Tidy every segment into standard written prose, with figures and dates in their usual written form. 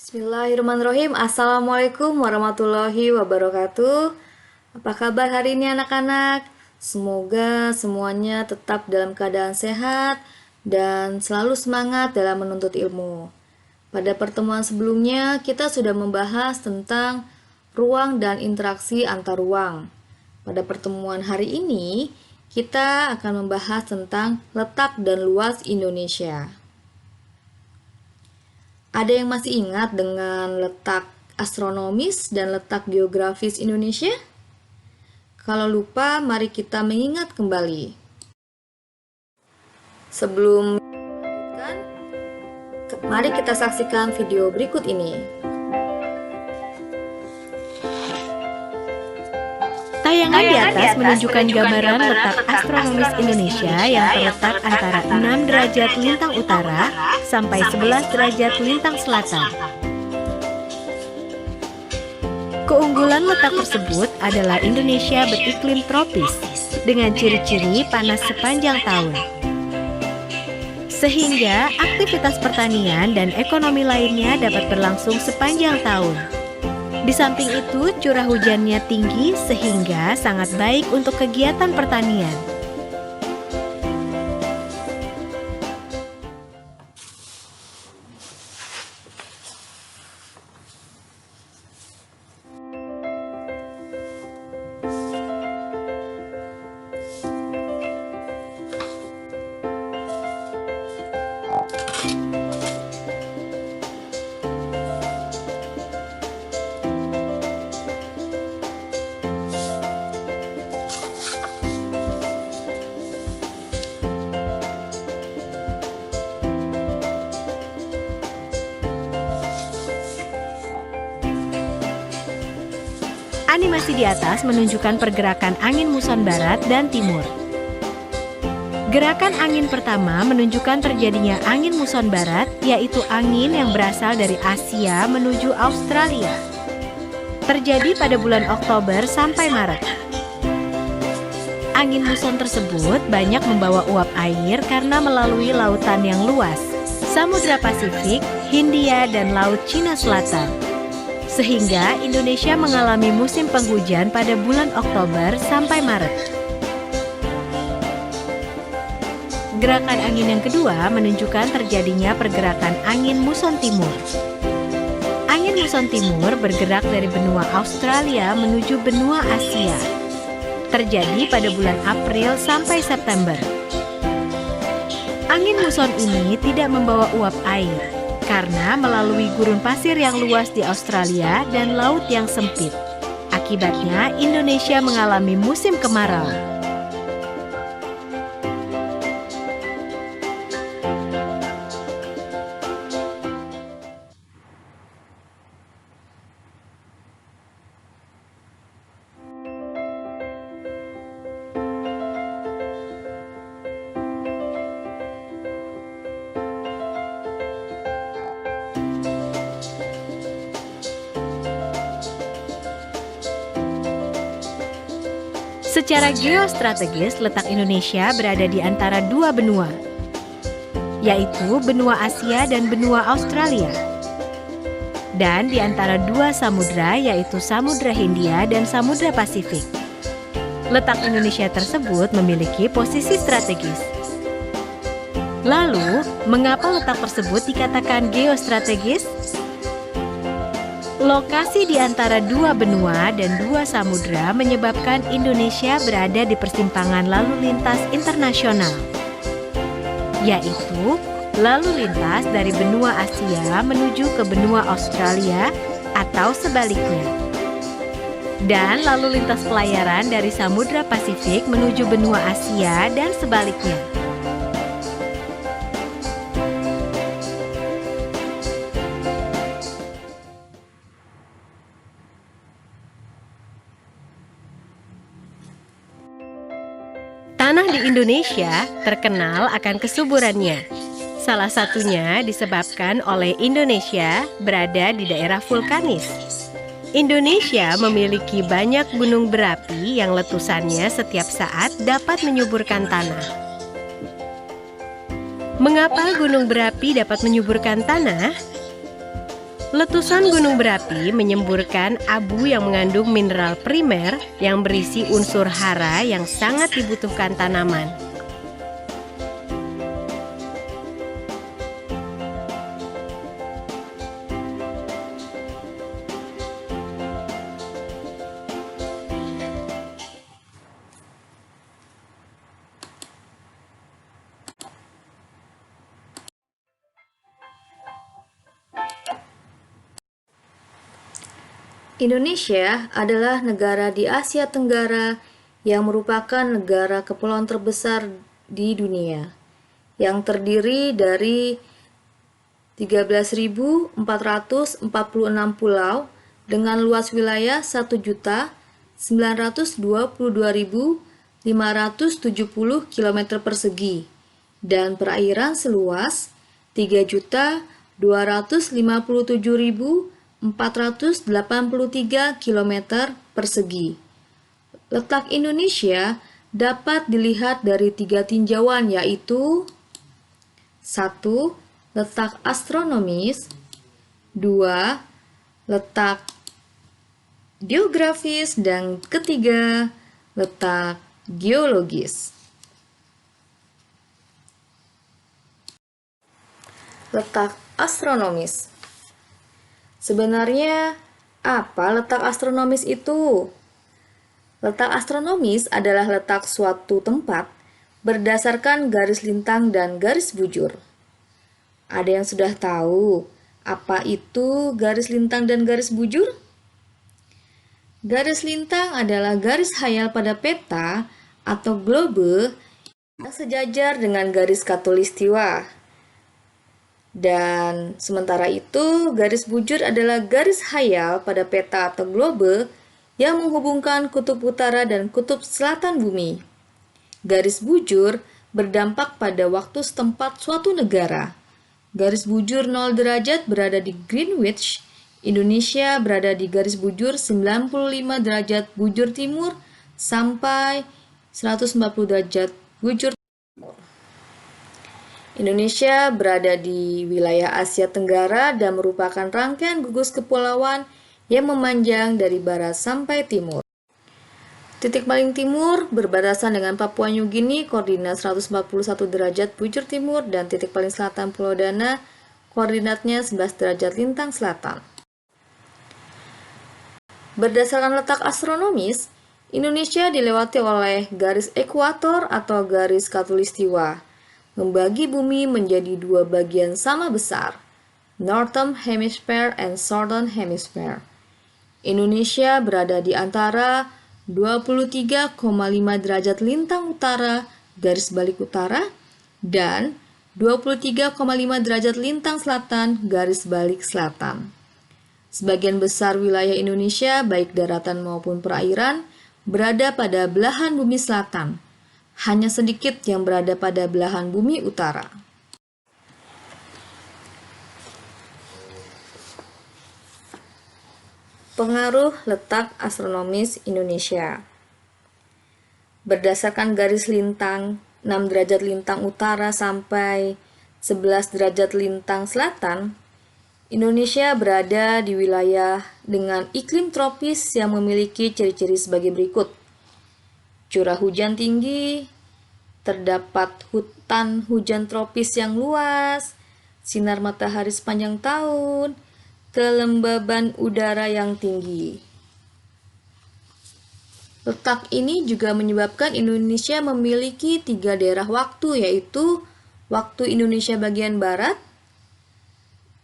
Bismillahirrahmanirrahim. Assalamualaikum warahmatullahi wabarakatuh. Apa kabar hari ini anak-anak? Semoga semuanya tetap dalam keadaan sehat dan selalu semangat dalam menuntut ilmu. Pada pertemuan sebelumnya kita sudah membahas tentang ruang dan interaksi antar ruang. Pada pertemuan hari ini kita akan membahas tentang letak dan luas Indonesia. Ada yang masih ingat dengan letak astronomis dan letak geografis Indonesia? Kalau lupa, mari kita mengingat kembali. Sebelum melanjutkan, mari kita saksikan video berikut ini. Tayangan di atas menunjukkan gambaran letak astronomis Indonesia yang terletak antara 6 derajat lintang utara sampai 11 derajat lintang selatan. Keunggulan letak tersebut adalah Indonesia beriklim tropis dengan ciri-ciri panas sepanjang tahun. Sehingga aktivitas pertanian dan ekonomi lainnya dapat berlangsung sepanjang tahun. Di samping itu, curah hujannya tinggi sehingga sangat baik untuk kegiatan pertanian. Animasi di atas menunjukkan pergerakan angin muson barat dan timur. Gerakan angin pertama menunjukkan terjadinya angin muson barat, yaitu angin yang berasal dari Asia menuju Australia. Terjadi pada bulan Oktober sampai Maret. Angin muson tersebut banyak membawa uap air karena melalui lautan yang luas, Samudra Pasifik, Hindia, dan Laut Cina Selatan. Sehingga Indonesia mengalami musim penghujan pada bulan Oktober sampai Maret. Gerakan angin yang kedua menunjukkan terjadinya pergerakan angin muson timur. Angin muson timur bergerak dari benua Australia menuju benua Asia. Terjadi pada bulan April sampai September. Angin muson ini tidak membawa uap air karena melalui gurun pasir yang luas di Australia dan laut yang sempit. Akibatnya, Indonesia mengalami musim kemarau. Secara geostrategis, letak Indonesia berada di antara dua benua, yaitu benua Asia dan benua Australia, dan di antara dua samudra, yaitu Samudra Hindia dan Samudra Pasifik. Letak Indonesia tersebut memiliki posisi strategis. Lalu, mengapa letak tersebut dikatakan geostrategis? Lokasi di antara dua benua dan dua samudra menyebabkan Indonesia berada di persimpangan lalu lintas internasional, yaitu lalu lintas dari benua Asia menuju ke benua Australia atau sebaliknya, dan lalu lintas pelayaran dari Samudra Pasifik menuju benua Asia dan sebaliknya. Tanah di Indonesia terkenal akan kesuburannya. Salah satunya disebabkan oleh Indonesia berada di daerah vulkanis. Indonesia memiliki banyak gunung berapi yang letusannya setiap saat dapat menyuburkan tanah. Mengapa gunung berapi dapat menyuburkan tanah? Letusan gunung berapi menyemburkan abu yang mengandung mineral primer yang berisi unsur hara yang sangat dibutuhkan tanaman. Indonesia adalah negara di Asia Tenggara yang merupakan negara kepulauan terbesar di dunia, yang terdiri dari 13.446 pulau dengan luas wilayah 1.922.570 km persegi dan perairan seluas 3.257.483 km persegi. Letak Indonesia dapat dilihat dari 3 tinjauan, yaitu 1. Letak astronomis, 2. Letak geografis, dan ketiga, letak geologis. Letak astronomis. Sebenarnya, apa letak astronomis itu? Letak astronomis adalah letak suatu tempat berdasarkan garis lintang dan garis bujur. Ada yang sudah tahu apa itu garis lintang dan garis bujur? Garis lintang adalah garis khayal pada peta atau globe yang sejajar dengan garis khatulistiwa. Dan sementara itu, garis bujur adalah garis khayal pada peta atau globe yang menghubungkan kutub utara dan kutub selatan bumi. Garis bujur berdampak pada waktu setempat suatu negara. Garis bujur 0 derajat berada di Greenwich, Indonesia berada di garis bujur 95 derajat bujur timur sampai 140 derajat bujur timur. Indonesia berada di wilayah Asia Tenggara dan merupakan rangkaian gugus kepulauan yang memanjang dari barat sampai timur. Titik paling timur berbatasan dengan Papua New Guinea, koordinat 141 derajat bujur timur, dan titik paling selatan Pulau Dana, koordinatnya 11 derajat lintang selatan. Berdasarkan letak astronomis, Indonesia dilewati oleh garis ekuator atau garis khatulistiwa, membagi bumi menjadi 2 bagian sama besar, Northern Hemisphere and Southern Hemisphere. Indonesia berada di antara 23,5 derajat lintang utara garis balik utara dan 23,5 derajat lintang selatan garis balik selatan. Sebagian besar wilayah Indonesia, baik daratan maupun perairan, berada pada belahan bumi selatan. Hanya sedikit yang berada pada belahan bumi utara. Pengaruh letak astronomis Indonesia. Berdasarkan garis lintang 6 derajat lintang utara sampai 11 derajat lintang selatan, Indonesia berada di wilayah dengan iklim tropis yang memiliki ciri-ciri sebagai berikut. Curah hujan tinggi, terdapat hutan hujan tropis yang luas, sinar matahari sepanjang tahun, kelembaban udara yang tinggi. Letak ini juga menyebabkan Indonesia memiliki 3 daerah waktu, yaitu waktu Indonesia bagian barat.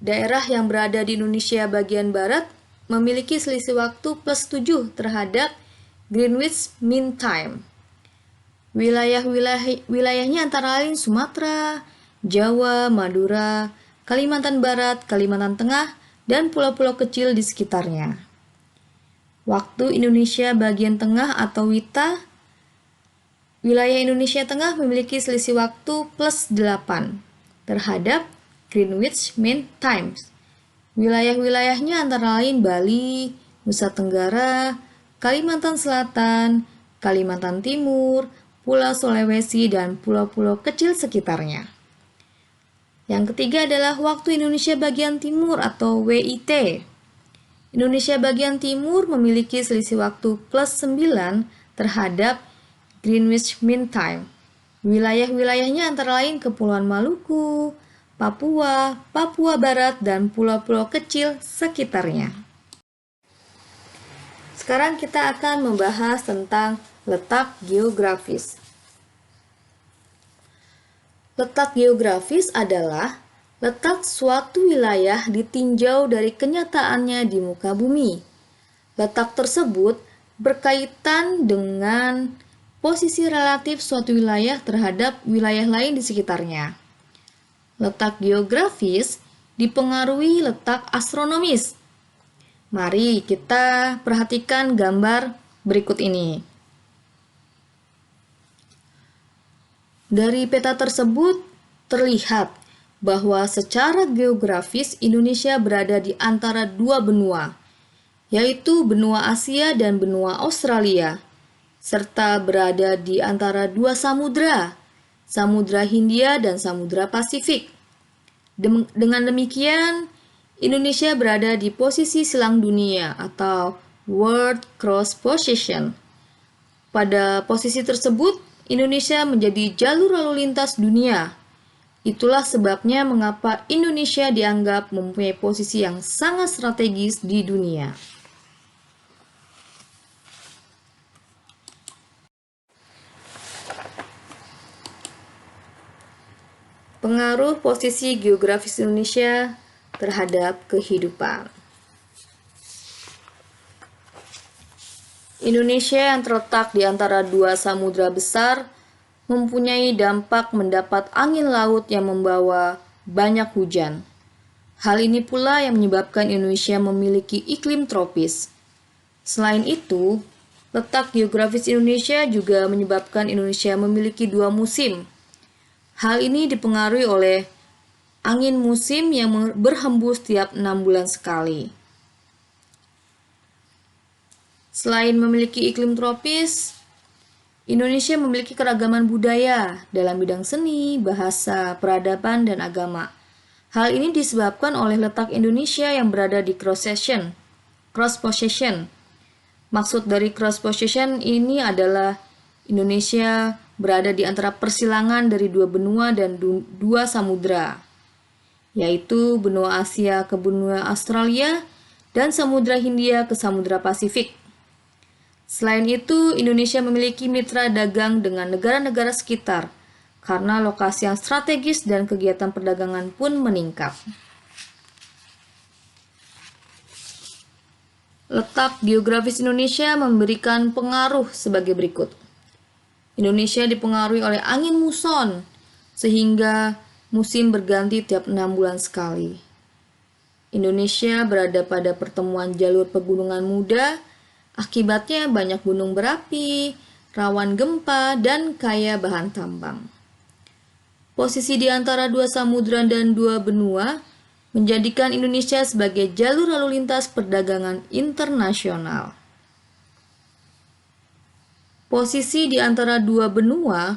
Daerah yang berada di Indonesia bagian barat memiliki selisih waktu plus 7 terhadap Greenwich Mean Time. Wilayahnya antara lain Sumatera, Jawa, Madura, Kalimantan Barat, Kalimantan Tengah, dan pulau-pulau kecil di sekitarnya. Waktu Indonesia bagian tengah atau WITA, wilayah Indonesia Tengah memiliki selisih waktu plus 8 terhadap Greenwich Mean Time. Wilayah-wilayahnya antara lain Bali, Nusa Tenggara, Kalimantan Selatan, Kalimantan Timur, Pulau Sulawesi, dan pulau-pulau kecil sekitarnya. Yang ketiga adalah waktu Indonesia bagian timur atau WIT. Indonesia bagian timur memiliki selisih waktu plus 9 terhadap Greenwich Mean Time. Wilayah-wilayahnya antara lain Kepulauan Maluku, Papua, Papua Barat, dan pulau-pulau kecil sekitarnya. Sekarang kita akan membahas tentang letak geografis. Letak geografis adalah letak suatu wilayah ditinjau dari kenyataannya di muka bumi. Letak tersebut berkaitan dengan posisi relatif suatu wilayah terhadap wilayah lain di sekitarnya. Letak geografis dipengaruhi letak astronomis. Mari kita perhatikan gambar berikut ini. Dari peta tersebut terlihat bahwa secara geografis Indonesia berada di antara dua benua, yaitu benua Asia dan benua Australia, serta berada di antara dua samudra, Samudra Hindia dan Samudra Pasifik. Dengan demikian, Indonesia berada di posisi silang dunia atau World Cross Position. Pada posisi tersebut, Indonesia menjadi jalur lalu lintas dunia. Itulah sebabnya mengapa Indonesia dianggap mempunyai posisi yang sangat strategis di dunia. Pengaruh posisi geografis Indonesia terhadap kehidupan. Indonesia yang terletak di antara dua samudra besar mempunyai dampak mendapat angin laut yang membawa banyak hujan. Hal ini pula yang menyebabkan Indonesia memiliki iklim tropis. Selain itu, letak geografis Indonesia juga menyebabkan Indonesia memiliki dua musim. Hal ini dipengaruhi oleh angin musim yang berhembus tiap 6 bulan sekali. Selain memiliki iklim tropis, Indonesia memiliki keragaman budaya dalam bidang seni, bahasa, peradaban, dan agama. Hal ini disebabkan oleh letak Indonesia yang berada di cross possession. Maksud dari cross possession ini adalah Indonesia berada di antara persilangan dari dua benua dan dua samudra, yaitu benua Asia ke benua Australia dan Samudra Hindia ke Samudra Pasifik. Selain itu, Indonesia memiliki mitra dagang dengan negara-negara sekitar karena lokasi yang strategis dan kegiatan perdagangan pun meningkat. Letak geografis Indonesia memberikan pengaruh sebagai berikut. Indonesia dipengaruhi oleh angin muson, sehingga musim berganti tiap 6 bulan sekali. Indonesia berada pada pertemuan jalur pegunungan muda, akibatnya banyak gunung berapi, rawan gempa, dan kaya bahan tambang. Posisi di antara dua samudra dan dua benua menjadikan Indonesia sebagai jalur lalu lintas perdagangan internasional. Posisi di antara dua benua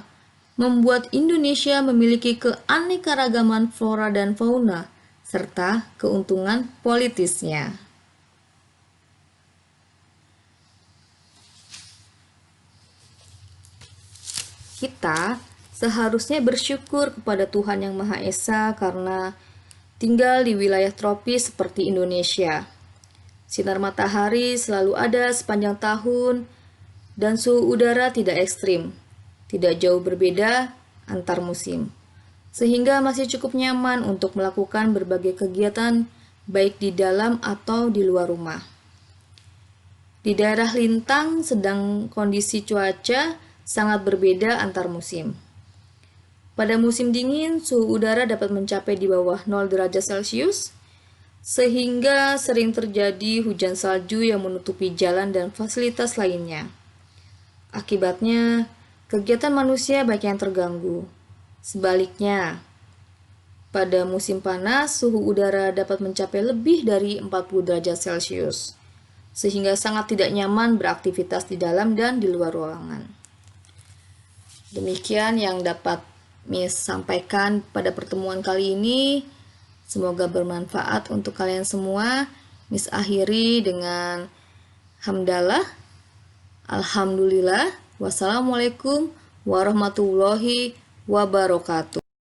membuat Indonesia memiliki keanekaragaman flora dan fauna, serta keuntungan politisnya. Kita seharusnya bersyukur kepada Tuhan Yang Maha Esa karena tinggal di wilayah tropis seperti Indonesia. Sinar matahari selalu ada sepanjang tahun dan suhu udara tidak ekstrim, tidak jauh berbeda antar musim, sehingga masih cukup nyaman untuk melakukan berbagai kegiatan baik di dalam atau di luar rumah. Di daerah lintang sedang kondisi cuaca sangat berbeda antar musim. Pada musim dingin, suhu udara dapat mencapai di bawah 0 derajat Celcius, sehingga sering terjadi hujan salju yang menutupi jalan dan fasilitas lainnya. Akibatnya, kegiatan manusia banyak yang terganggu. Sebaliknya, pada musim panas, suhu udara dapat mencapai lebih dari 40 derajat Celcius, sehingga sangat tidak nyaman beraktivitas di dalam dan di luar ruangan. Demikian yang dapat Miss sampaikan pada pertemuan kali ini. Semoga bermanfaat untuk kalian semua. Miss akhiri dengan hamdalah, alhamdulillah, wassalamualaikum warahmatullahi wabarakatuh.